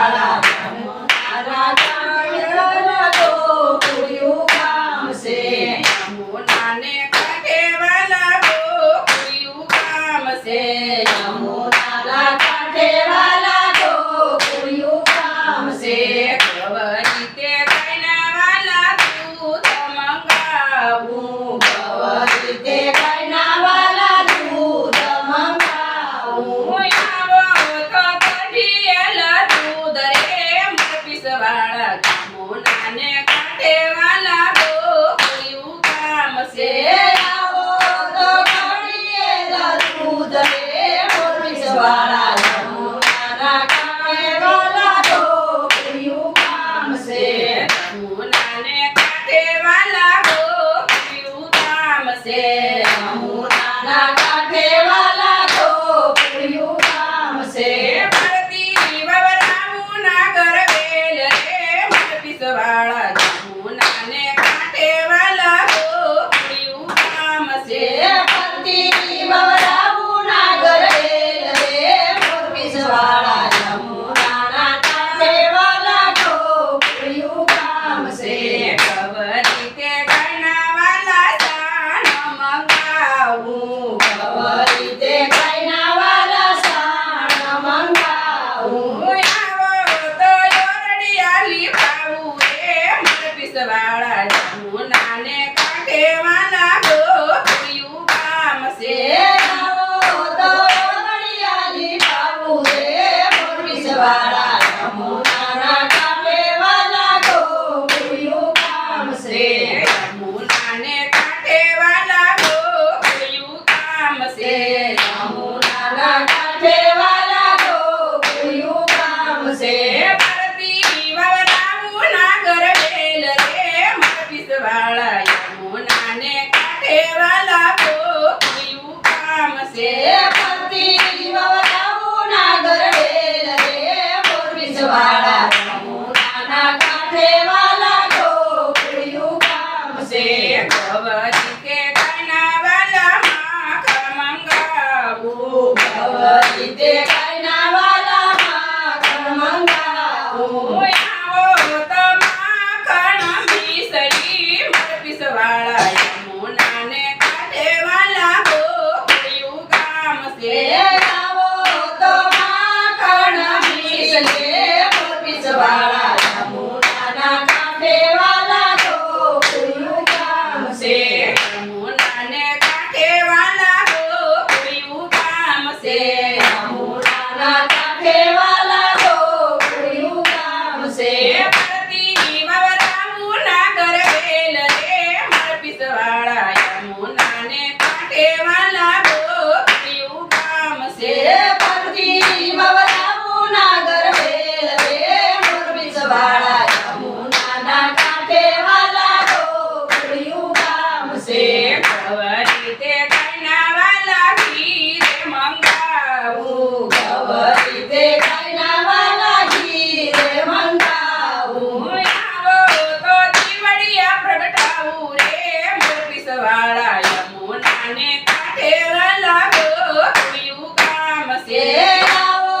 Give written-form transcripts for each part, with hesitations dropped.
વાળા યમુનાના કાંઠે વાલા ગોકુળિયું ગામ છે. યમુનાને કાંઠે વાલા ગોકુળિયું ગામ છે. યમુનાના કાંઠે વાલા ગોકુળિયું ગામ છે. ગવરી તે ગાયના વાલા દૂધ મંગાવું. ગવરી તે ગાયના વાલા દૂધ મંગાવું. આવો તો કઢીએલ દૂધ રે પીસવાળા યમુનાને કાંઠે વાલા ગોકુળિયું ગામ છે. આવો તો કઢીએલ દૂધ રે મોરપીસવાળા યમુનાના કાંઠે વાલા ગોકુળિયું ગામ છે. યમુનાને કાંઠે વાલા ગોકુળિયું ગામ છે. યમુનાના કાંઠે વાલા ગોકુળિયું ગામ છે. ભરતી વવરાવું નાગર વેલ રે પીસવાળા યમુનાને કાંઠે વાલા ગોકુળિયું ગામ છે. ભરતી વવરાવું નાગર વેલ રે મોરપીસવાળા યમુનાના કાંઠે વાલા ગોકુળિયું ગામ છે. ગવરી તે ગાયના વાલા સાન મંગાવું. ગવરી તે ગાયના વાલા સાણ મંગાવું. આવો તો યોરડિયાલી પાવું રે પીસવાળા યમુનાને કાંઠે વાલા ગોકુળિયું ગામ છે. આવો તો વડિયાલી પાવું રે મોરપીસવાળા યમુનાના કાંઠે વાલા ગોકુળિયું ગામ છે. યમુનાને કાંઠે વાલા ગોકુળિયું ગામ છે. યમુનાના કાંઠે વાલા ગોકુળિયું ગામ છે. ભરતી વવરાવું નાગર વેલ રે પીસવાળા યમુનાને કાંઠે વાલા ગોકુળિયું ગામ છે. ભરતી વવરાવું નાગર વેલ રે મોરપીસવાળા યમુનાના કાંઠે વાલા ગોકુળિયું ગામ છે. ગવરી કે ગાયના વાલા માખણ મંગાવું. ગવરી તે ગાયના વાલા માખણ મંગાવું. આવો તો માખણ મીસરી પીસવાળા યમુનાને કાંઠે વાલા ગોકુળિયું ગામ છે. આવો તો માખણ મીસલે મોરપીસવાળા યમુનાના કાંઠે વાલા ગોકુળિયું ગામ છે. યમુનાને કાંઠે વાલા ગોકુળિયું ગામ છે. યમુનાના કાંઠે વાલા ગોકુળિયું ગામ છે. ભરતી વવરાવું નાગર વેલ રે પીસવાળા યમુનાને કાંઠે વાલા ગોકુળિયું ગામ છે. ભરતી વવરાવું નાગર વેલ રે મોરપીસવાળા યમુનાના કાંઠે વાલા ગોકુળિયું ગામ છે. ગવરી તે ગાયના વાલા ઘી રે મંગાવું. ગવરી તે ગાયના વાલા ઘી રે મંગાવું. આવો તો દીવડિયા પ્રગટાવું રે પીસવાળા યમુનાને કાંઠે વાલા ગોકુળિયું ગામ છે. આવો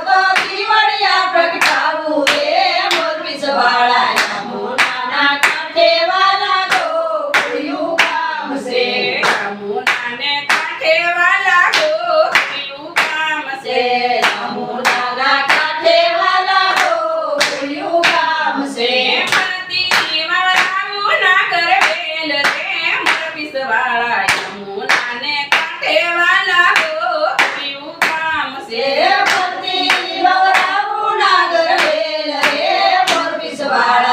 તો દીવડિયા પ્રગટાવું રે મોરપીસવાળા યમુનાના કાંઠે વાલા ગોકુળિયું ગામ છે. યમુનાને કાંઠે વાલા ગોકુળિયું ગામ છે. યમુનાના કાંઠે વાલા ગોકુળિયું ગામ છે. ભરતી વવરાવું નાગર વેલ રે પીસવાળા યમુનાને કાંઠે વાલા ગોકુળિયું ગામ છે. ભરતી વવરાવું નાગર વેલ રે મોરપીસવાળા